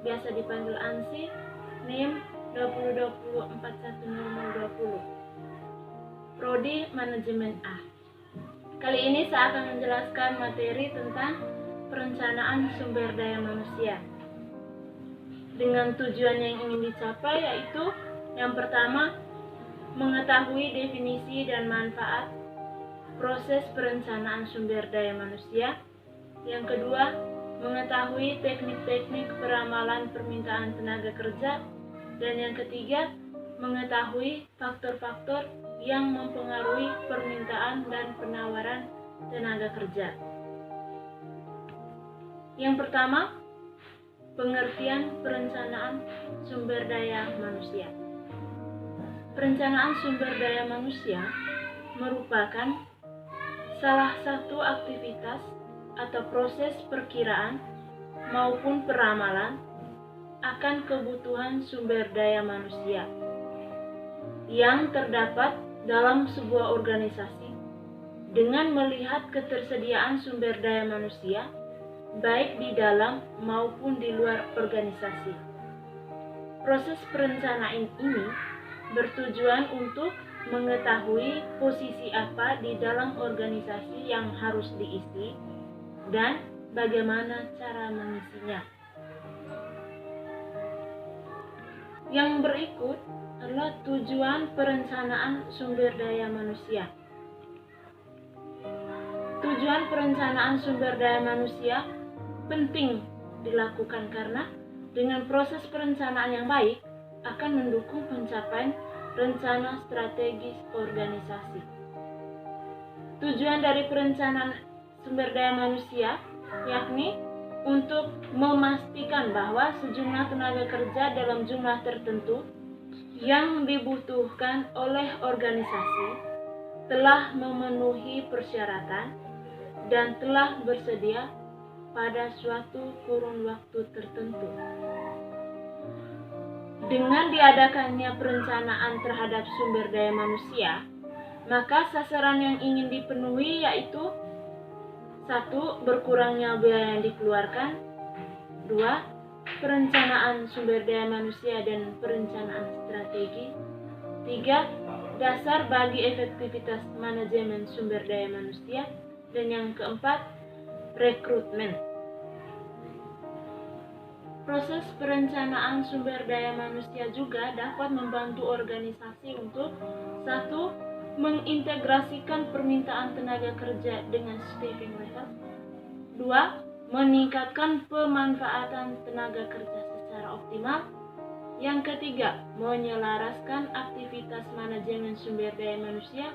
biasa dipanggil ANSI, NIM 2020410020. Prodi Manajemen A. Kali ini saya akan menjelaskan materi tentang perencanaan sumber daya manusia. Dengan tujuan yang ingin dicapai yaitu yang pertama, mengetahui definisi dan manfaat proses perencanaan sumber daya manusia. Yang kedua, mengetahui teknik-teknik peramalan permintaan tenaga kerja. Dan yang ketiga, mengetahui faktor-faktor yang mempengaruhi permintaan dan penawaran tenaga kerja. Yang pertama, pengertian perencanaan sumber daya manusia. Perencanaan sumber daya manusia merupakan salah satu aktivitas atau proses perkiraan maupun peramalan akan kebutuhan sumber daya manusia yang terdapat dalam sebuah organisasi dengan melihat ketersediaan sumber daya manusia baik di dalam maupun di luar organisasi. Proses perencanaan ini bertujuan untuk mengetahui posisi apa di dalam organisasi yang harus diisi dan bagaimana cara mengisinya. Yang berikut adalah tujuan perencanaan sumber daya manusia. Tujuan perencanaan sumber daya manusia penting dilakukan karena dengan proses perencanaan yang baik akan mendukung pencapaian rencana strategis organisasi. Tujuan dari perencanaan sumber daya manusia yakni untuk memastikan bahwa sejumlah tenaga kerja dalam jumlah tertentu yang dibutuhkan oleh organisasi telah memenuhi persyaratan dan telah bersedia pada suatu kurun waktu tertentu. Dengan diadakannya perencanaan terhadap sumber daya manusia, maka sasaran yang ingin dipenuhi yaitu 1. Berkurangnya biaya yang dikeluarkan. 2. Perencanaan sumber daya manusia dan perencanaan strategi. 3. Dasar bagi efektivitas manajemen sumber daya manusia. Dan yang keempat, rekrutmen. Proses perencanaan sumber daya manusia juga dapat membantu organisasi untuk 1. Mengintegrasikan permintaan tenaga kerja dengan staffing level. 2. Meningkatkan pemanfaatan tenaga kerja secara optimal. Yang ketiga, menyelaraskan aktivitas manajemen sumber daya manusia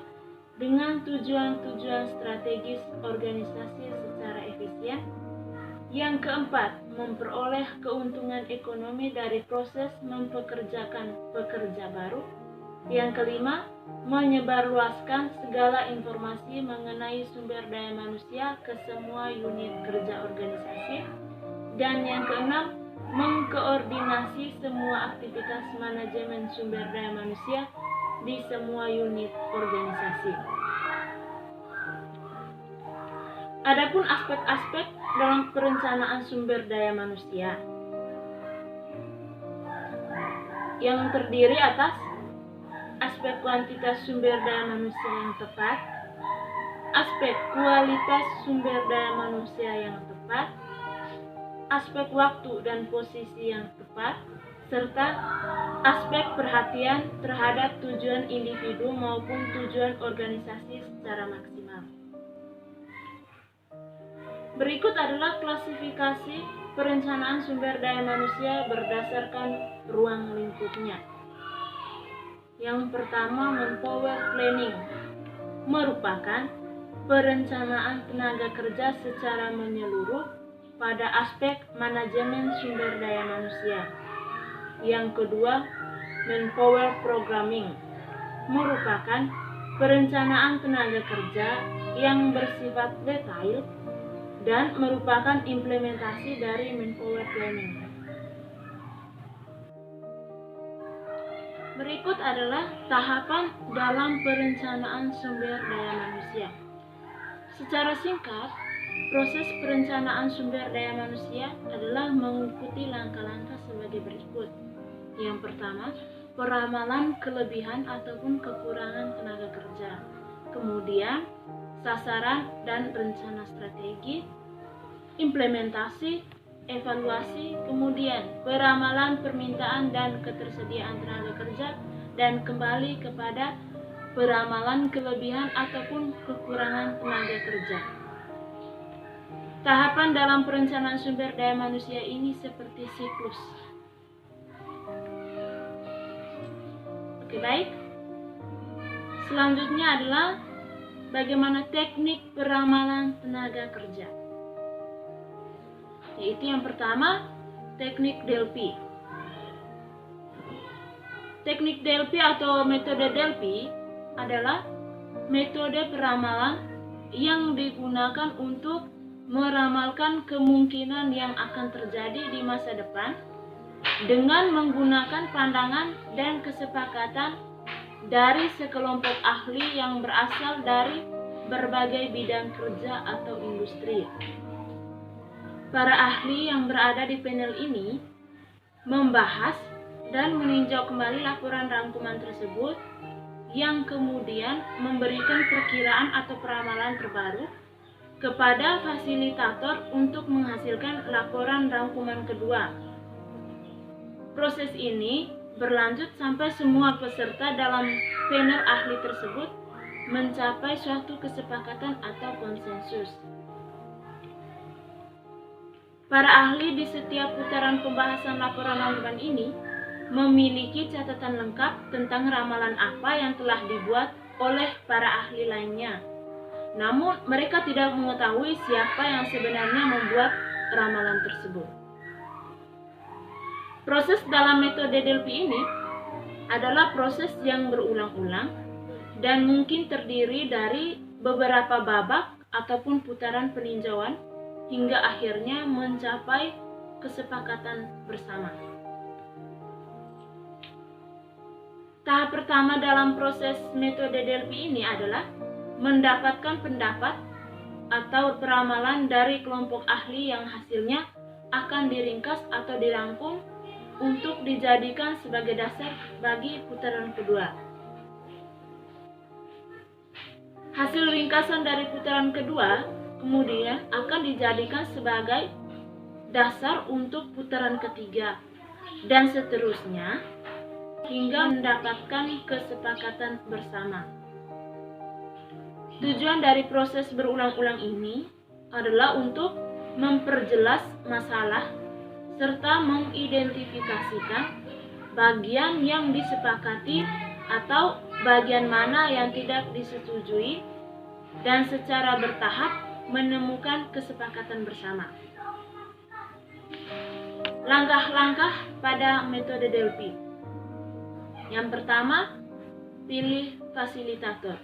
dengan tujuan-tujuan strategis organisasi secara efisien. Yang keempat, memperoleh keuntungan ekonomi dari proses mempekerjakan pekerja baru. Yang kelima, menyebarluaskan segala informasi mengenai sumber daya manusia ke semua unit kerja organisasi. Dan yang keenam, mengkoordinasi semua aktivitas manajemen sumber daya manusia di semua unit organisasi. Adapun aspek-aspek dalam perencanaan sumber daya manusia yang terdiri atas aspek kuantitas sumber daya manusia yang tepat, aspek kualitas sumber daya manusia yang tepat, aspek waktu dan posisi yang tepat, serta aspek perhatian terhadap tujuan individu maupun tujuan organisasi secara maksimal. Berikut adalah klasifikasi perencanaan sumber daya manusia berdasarkan ruang lingkupnya. Yang pertama, manpower planning merupakan perencanaan tenaga kerja secara menyeluruh pada aspek manajemen sumber daya manusia. Yang kedua, manpower programming merupakan perencanaan tenaga kerja yang bersifat detail dan merupakan implementasi dari manpower planning. Berikut adalah tahapan dalam perencanaan sumber daya manusia. Secara singkat, Proses perencanaan sumber daya manusia adalah mengikuti langkah-langkah sebagai berikut. Yang pertama, peramalan kelebihan ataupun kekurangan tenaga kerja. Kemudian, sasaran dan rencana strategi, implementasi, evaluasi, kemudian peramalan permintaan dan ketersediaan tenaga kerja, dan kembali kepada peramalan kelebihan ataupun kekurangan tenaga kerja. Tahapan dalam perencanaan sumber daya manusia ini seperti siklus. Oke, baik. Selanjutnya adalah bagaimana teknik peramalan tenaga kerja. Yaitu yang pertama, teknik Delphi. Teknik Delphi atau metode Delphi adalah metode peramalan yang digunakan untuk meramalkan kemungkinan yang akan terjadi di masa depan dengan menggunakan pandangan dan kesepakatan dari sekelompok ahli yang berasal dari berbagai bidang kerja atau industri. Para ahli yang berada di panel ini membahas dan meninjau kembali laporan rangkuman tersebut yang kemudian memberikan perkiraan atau peramalan terbaru kepada fasilitator untuk menghasilkan laporan rangkuman kedua. Proses ini berlanjut sampai semua peserta dalam panel ahli tersebut mencapai suatu kesepakatan atau konsensus. Para ahli di setiap putaran pembahasan laporan rangkuman ini memiliki catatan lengkap tentang ramalan apa yang telah dibuat oleh para ahli lainnya. Namun, mereka tidak mengetahui siapa yang sebenarnya membuat ramalan tersebut. Proses dalam metode Delphi ini adalah proses yang berulang-ulang dan mungkin terdiri dari beberapa babak ataupun putaran peninjauan hingga akhirnya mencapai kesepakatan bersama. Tahap pertama dalam proses metode Delphi ini adalah mendapatkan pendapat atau peramalan dari kelompok ahli yang hasilnya akan diringkas atau dirangkum untuk dijadikan sebagai dasar bagi putaran kedua. Hasil ringkasan dari putaran kedua kemudian akan dijadikan sebagai dasar untuk putaran ketiga dan seterusnya hingga mendapatkan kesepakatan bersama. Tujuan dari proses berulang-ulang ini adalah untuk memperjelas masalah serta mengidentifikasikan bagian yang disepakati atau bagian mana yang tidak disetujui dan secara bertahap menemukan kesepakatan bersama. Langkah-langkah pada metode Delphi. Yang pertama, pilih fasilitator.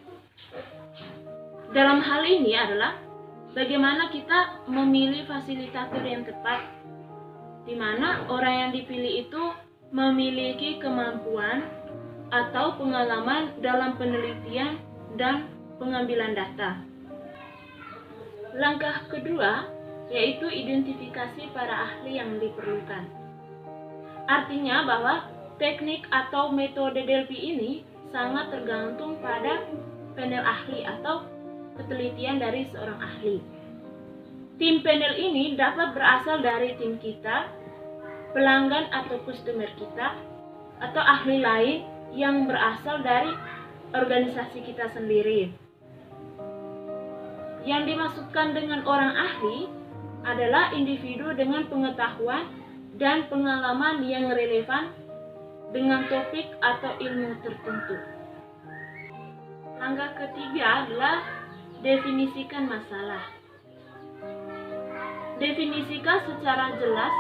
Dalam hal ini adalah bagaimana kita memilih fasilitator yang tepat, di mana orang yang dipilih itu memiliki kemampuan atau pengalaman dalam penelitian dan pengambilan data. Langkah kedua yaitu identifikasi para ahli yang diperlukan. Artinya bahwa teknik atau metode Delphi ini sangat tergantung pada panel ahli atau ketelitian dari seorang ahli. Tim panel ini dapat berasal dari tim kita, pelanggan atau customer kita, atau ahli lain yang berasal dari organisasi kita sendiri. Yang dimaksudkan dengan orang ahli adalah individu dengan pengetahuan dan pengalaman yang relevan dengan topik atau ilmu tertentu. Langkah ketiga adalah definisikan masalah. Definisikan secara jelas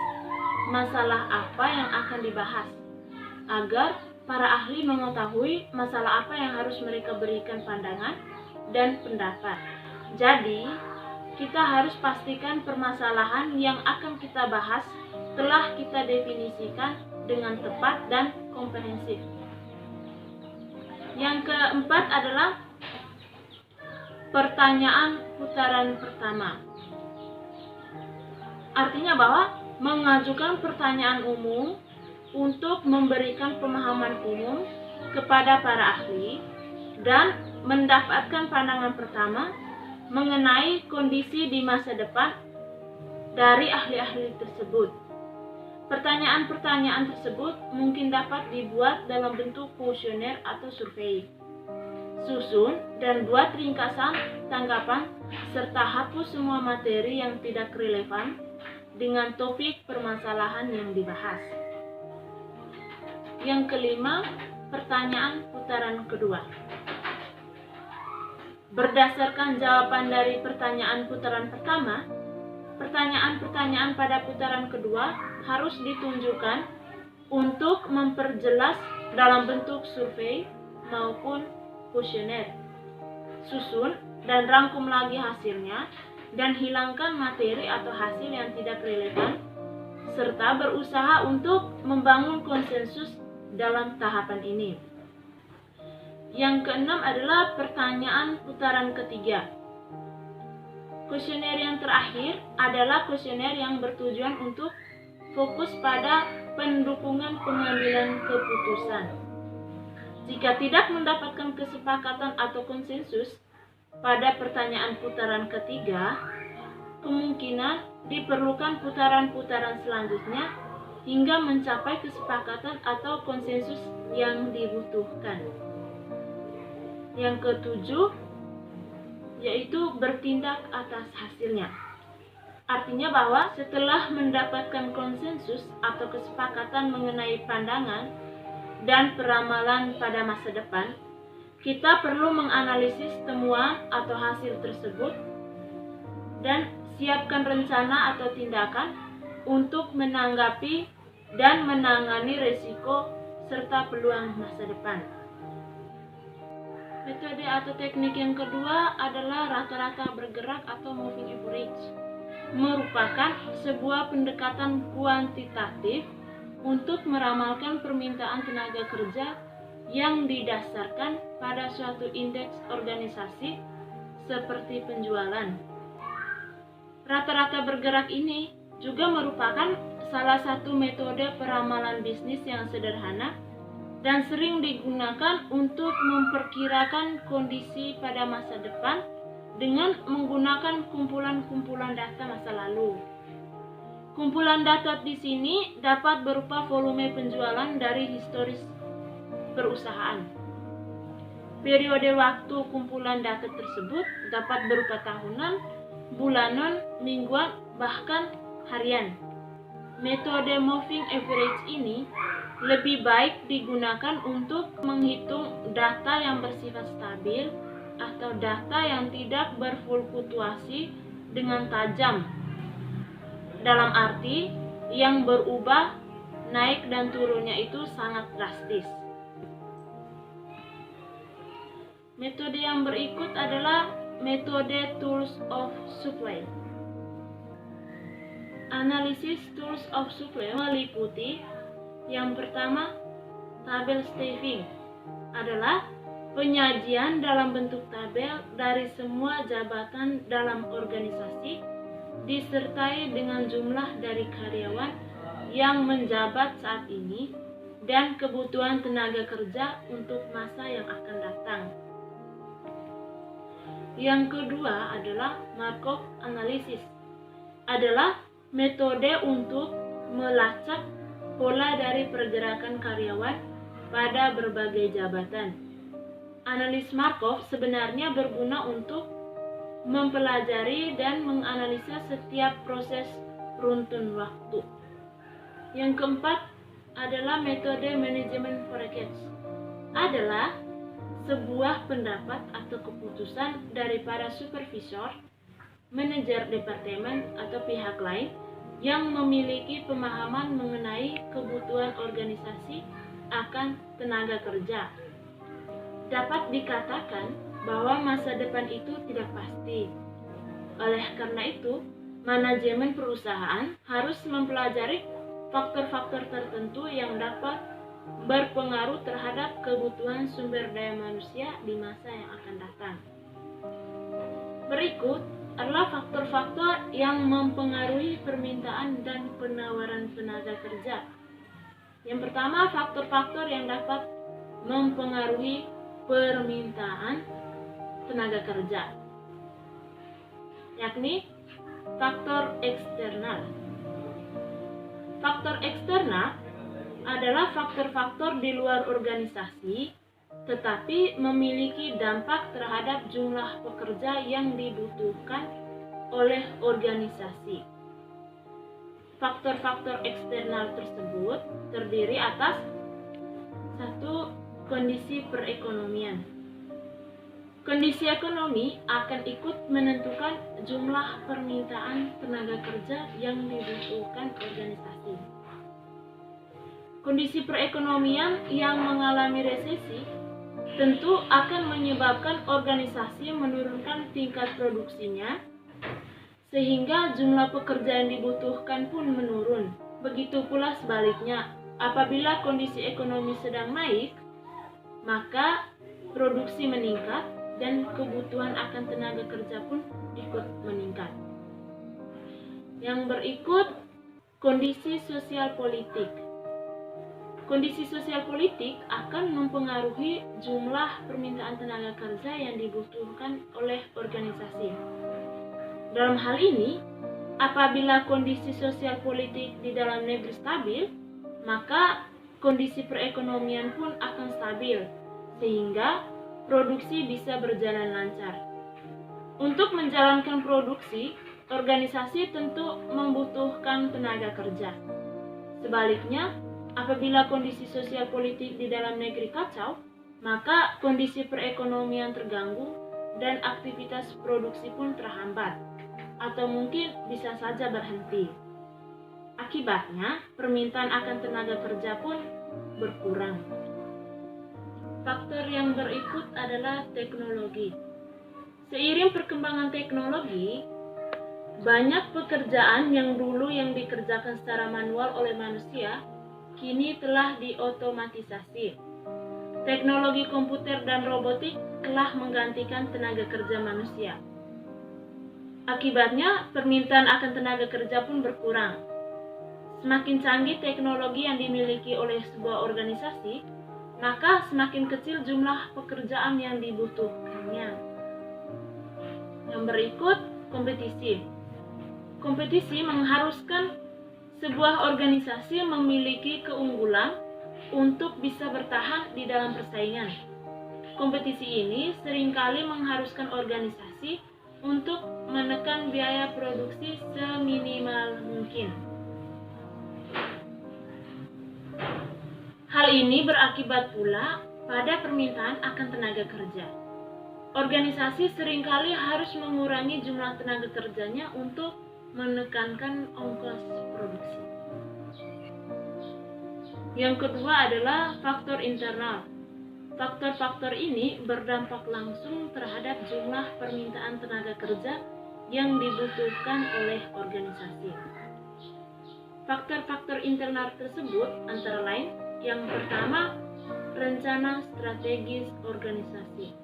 masalah apa yang akan dibahas, agar para ahli mengetahui masalah apa yang harus mereka berikan pandangan dan pendapat. Jadi, kita harus pastikan permasalahan yang akan kita bahas telah kita definisikan dengan tepat dan komprehensif. Yang keempat adalah pertanyaan putaran pertama. Artinya bahwa mengajukan pertanyaan umum untuk memberikan pemahaman umum kepada para ahli dan mendapatkan pandangan pertama mengenai kondisi di masa depan dari ahli-ahli tersebut. Pertanyaan-pertanyaan tersebut mungkin dapat dibuat dalam bentuk kuesioner atau survei. Susun dan buat ringkasan tanggapan serta hapus semua materi yang tidak relevan dengan topik permasalahan yang dibahas. Yang kelima, pertanyaan putaran kedua. Berdasarkan jawaban dari pertanyaan putaran pertama, pertanyaan-pertanyaan pada putaran kedua harus ditunjukkan untuk memperjelas dalam bentuk survei maupun kuesioner. Susun dan rangkum lagi hasilnya dan hilangkan materi atau hasil yang tidak relevan serta berusaha untuk membangun konsensus dalam tahapan ini. Yang keenam adalah pertanyaan putaran ketiga. Kuesioner yang terakhir adalah kuesioner yang bertujuan untuk fokus pada pendukungan pengambilan keputusan. Jika tidak mendapatkan kesepakatan atau konsensus pada pertanyaan putaran ketiga, kemungkinan diperlukan putaran-putaran selanjutnya hingga mencapai kesepakatan atau konsensus yang dibutuhkan. Yang ketujuh, yaitu bertindak atas hasilnya. Artinya bahwa setelah mendapatkan konsensus atau kesepakatan mengenai pandangan dan peramalan pada masa depan, kita perlu menganalisis temuan atau hasil tersebut dan siapkan rencana atau tindakan untuk menanggapi dan menangani risiko serta peluang masa depan. Metode atau teknik yang kedua adalah rata-rata bergerak atau moving average. Merupakan sebuah pendekatan kuantitatif untuk meramalkan permintaan tenaga kerja yang didasarkan pada suatu indeks organisasi seperti penjualan. Rata-rata bergerak ini juga merupakan salah satu metode peramalan bisnis yang sederhana dan sering digunakan untuk memperkirakan kondisi pada masa depan dengan menggunakan kumpulan-kumpulan data masa lalu. Kumpulan data di sini dapat berupa volume penjualan dari historis perusahaan. Periode waktu kumpulan data tersebut dapat berupa tahunan, bulanan, mingguan, bahkan harian. Metode moving average ini lebih baik digunakan untuk menghitung data yang bersifat stabil atau data yang tidak berfluktuasi dengan tajam. Dalam arti yang berubah, naik dan turunnya itu sangat drastis. Metode yang berikut adalah metode tools of supply. Analisis tools of supply meliputi yang pertama, tabel staffing adalah penyajian dalam bentuk tabel dari semua jabatan dalam organisasi disertai dengan jumlah dari karyawan yang menjabat saat ini dan kebutuhan tenaga kerja untuk masa yang akan datang. Yang kedua adalah Markov analysis, adalah metode untuk melacak pola dari pergerakan karyawan pada berbagai jabatan. Analis Markov sebenarnya berguna untuk mempelajari dan menganalisa setiap proses runtun waktu. Yang keempat adalah metode manajemen forecast, adalah sebuah pendapat atau keputusan dari para supervisor, manajer departemen atau pihak lain yang memiliki pemahaman mengenai kebutuhan organisasi akan tenaga kerja. Dapat dikatakan bahwa masa depan itu tidak pasti. Oleh karena itu, manajemen perusahaan harus mempelajari faktor-faktor tertentu yang dapat berpengaruh terhadap kebutuhan sumber daya manusia di masa yang akan datang. Berikut adalah faktor-faktor yang mempengaruhi permintaan dan penawaran tenaga kerja. Yang pertama, faktor-faktor yang dapat mempengaruhi permintaan tenaga kerja, yakni faktor eksternal. Faktor eksternal adalah faktor-faktor di luar organisasi tetapi memiliki dampak terhadap jumlah pekerja yang dibutuhkan oleh organisasi. Faktor-faktor eksternal tersebut terdiri atas 1. Kondisi perekonomian. Kondisi ekonomi akan ikut menentukan jumlah permintaan tenaga kerja yang dibutuhkan organisasi. Kondisi perekonomian yang mengalami resesi tentu akan menyebabkan organisasi menurunkan tingkat produksinya, sehingga jumlah pekerja yang dibutuhkan pun menurun. Begitu pula sebaliknya, apabila kondisi ekonomi sedang naik, maka produksi meningkat dan kebutuhan akan tenaga kerja pun ikut meningkat. Yang berikut, kondisi sosial politik. Kondisi sosial politik akan mempengaruhi jumlah permintaan tenaga kerja yang dibutuhkan oleh organisasi. Dalam hal ini, apabila kondisi sosial politik di dalam negeri stabil, maka kondisi perekonomian pun akan stabil, sehingga produksi bisa berjalan lancar. Untuk menjalankan produksi, organisasi tentu membutuhkan tenaga kerja. Sebaliknya, apabila kondisi sosial politik di dalam negeri kacau, maka kondisi perekonomian terganggu dan aktivitas produksi pun terhambat, atau mungkin bisa saja berhenti. Akibatnya, permintaan akan tenaga kerja pun berkurang. Faktor yang berikut adalah teknologi. Seiring perkembangan teknologi, banyak pekerjaan yang dulu yang dikerjakan secara manual oleh manusia kini telah diotomatisasi. Teknologi komputer dan robotik telah menggantikan tenaga kerja manusia. Akibatnya, permintaan akan tenaga kerja pun berkurang. Semakin canggih teknologi yang dimiliki oleh sebuah organisasi, maka semakin kecil jumlah pekerjaan yang dibutuhkannya. Yang berikut, kompetisi. Kompetisi mengharuskan sebuah organisasi memiliki keunggulan untuk bisa bertahan di dalam persaingan. Kompetisi ini seringkali mengharuskan organisasi untuk menekan biaya produksi seminimal mungkin. Hal ini berakibat pula pada permintaan akan tenaga kerja. Organisasi seringkali harus mengurangi jumlah tenaga kerjanya untuk menekankan ongkos produksi. Yang kedua adalah faktor internal. Faktor-faktor ini berdampak langsung terhadap jumlah permintaan tenaga kerja yang dibutuhkan oleh organisasi. Faktor-faktor internal tersebut antara lain, yang pertama, rencana strategis organisasi.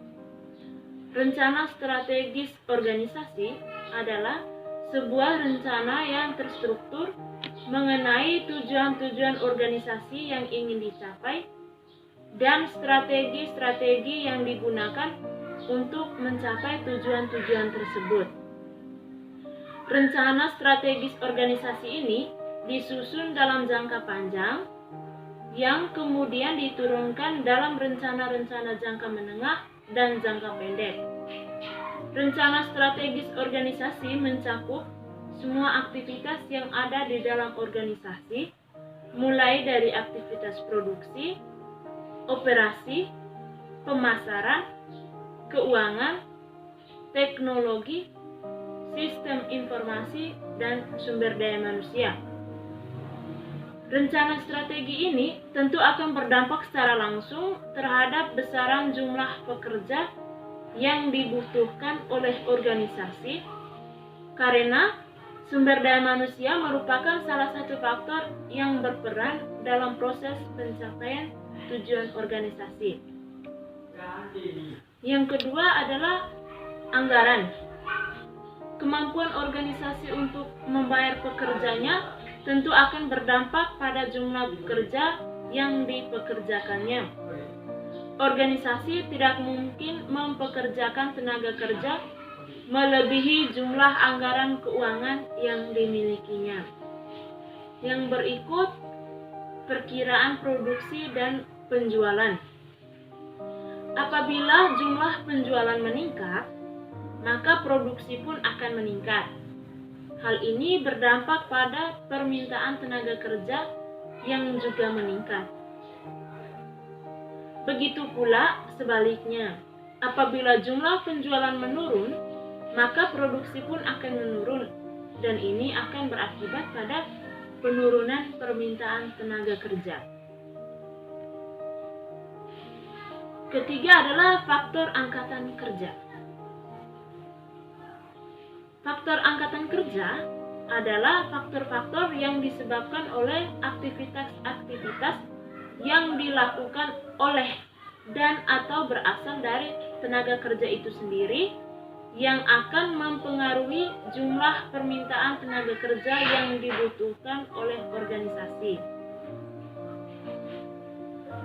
Rencana strategis organisasi adalah sebuah rencana yang terstruktur mengenai tujuan-tujuan organisasi yang ingin dicapai dan strategi-strategi yang digunakan untuk mencapai tujuan-tujuan tersebut. Rencana strategis organisasi ini disusun dalam jangka panjang yang kemudian diturunkan dalam rencana-rencana jangka menengah dan jangka pendek. Rencana strategis organisasi mencakup semua aktivitas yang ada di dalam organisasi, mulai dari aktivitas produksi, operasi, pemasaran, keuangan, teknologi, sistem informasi, dan sumber daya manusia. Rencana strategi ini tentu akan berdampak secara langsung terhadap besaran jumlah pekerja yang dibutuhkan oleh organisasi, karena sumber daya manusia merupakan salah satu faktor yang berperan dalam proses pencapaian tujuan organisasi. Yang kedua adalah anggaran. kemampuan organisasi untuk membayar pekerjanya tentu akan berdampak pada jumlah pekerja yang dipekerjakannya. Organisasi tidak mungkin mempekerjakan tenaga kerja melebihi jumlah anggaran keuangan yang dimilikinya. Yang berikut perkiraan produksi dan penjualan. Apabila jumlah penjualan meningkat, maka produksi pun akan meningkat. Hal ini berdampak pada permintaan tenaga kerja yang juga meningkat. Begitu pula sebaliknya, apabila jumlah penjualan menurun, maka produksi pun akan menurun, dan ini akan berakibat pada penurunan permintaan tenaga kerja. Ketiga adalah faktor angkatan kerja. Faktor angkatan kerja adalah faktor-faktor yang disebabkan oleh aktivitas-aktivitas yang dilakukan oleh dan atau berasal dari tenaga kerja itu sendiri yang akan mempengaruhi jumlah permintaan tenaga kerja yang dibutuhkan oleh organisasi.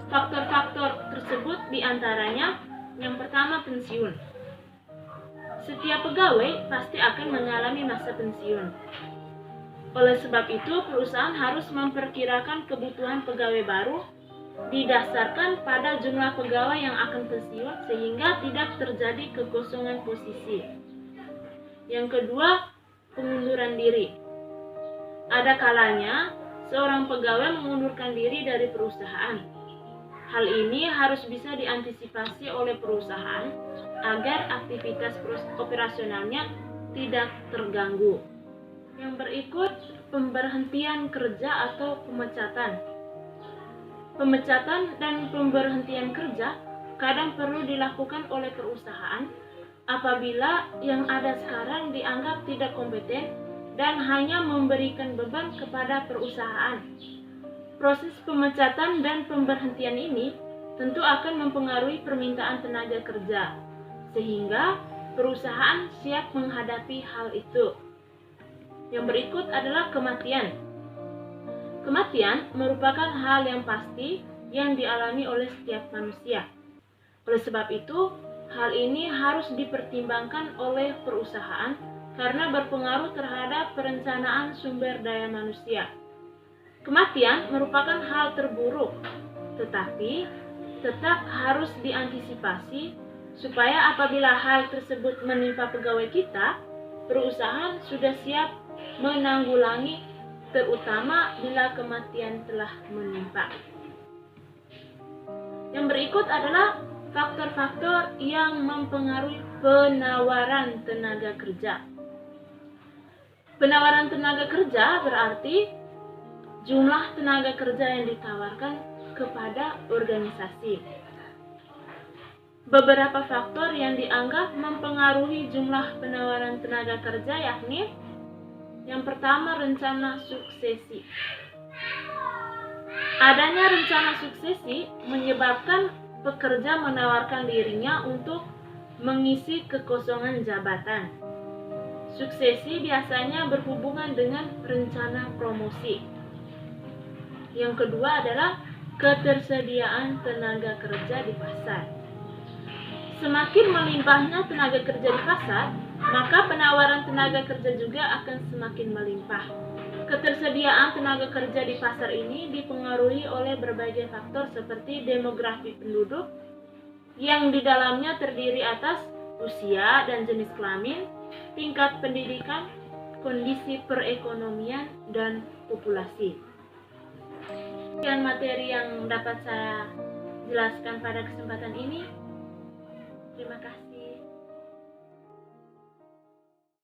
Faktor-faktor tersebut diantaranya yang pertama pensiun. Setiap pegawai pasti akan mengalami masa pensiun. Oleh sebab itu, perusahaan harus memperkirakan kebutuhan pegawai baru didasarkan pada jumlah pegawai yang akan pensiun sehingga tidak terjadi kekosongan posisi. Yang kedua, pengunduran diri. Ada kalanya seorang pegawai mengundurkan diri dari perusahaan. Hal ini harus bisa diantisipasi oleh perusahaan agar aktivitas operasionalnya tidak terganggu. Yang berikut, pemberhentian kerja atau pemecatan. Pemecatan dan pemberhentian kerja kadang perlu dilakukan oleh perusahaan apabila yang ada sekarang dianggap tidak kompeten dan hanya memberikan beban kepada perusahaan. Proses pemecatan dan pemberhentian ini tentu akan mempengaruhi permintaan tenaga kerja, sehingga perusahaan siap menghadapi hal itu. Yang berikut adalah kematian. Kematian merupakan hal yang pasti yang dialami oleh setiap manusia. Oleh sebab itu, hal ini harus dipertimbangkan oleh perusahaan karena berpengaruh terhadap perencanaan sumber daya manusia. Kematian merupakan hal terburuk, tetapi tetap harus diantisipasi supaya apabila hal tersebut menimpa pegawai kita, perusahaan sudah siap menanggulangi terutama bila kematian telah menimpa. Yang berikut adalah faktor-faktor yang mempengaruhi penawaran tenaga kerja. Penawaran tenaga kerja berarti jumlah tenaga kerja yang ditawarkan kepada organisasi. Beberapa faktor yang dianggap mempengaruhi jumlah penawaran tenaga kerja yakni yang pertama, rencana suksesi. Adanya rencana suksesi menyebabkan pekerja menawarkan dirinya untuk mengisi kekosongan jabatan. Suksesi biasanya berhubungan dengan rencana promosi. Yang kedua adalah ketersediaan tenaga kerja di pasar. Semakin melimpahnya tenaga kerja di pasar, maka penawaran tenaga kerja juga akan semakin melimpah. Ketersediaan tenaga kerja di pasar ini dipengaruhi oleh berbagai faktor seperti demografi penduduk, yang di dalamnya terdiri atas usia dan jenis kelamin, tingkat pendidikan, kondisi perekonomian, dan populasi. Sekian materi yang dapat saya jelaskan pada kesempatan ini. Terima kasih.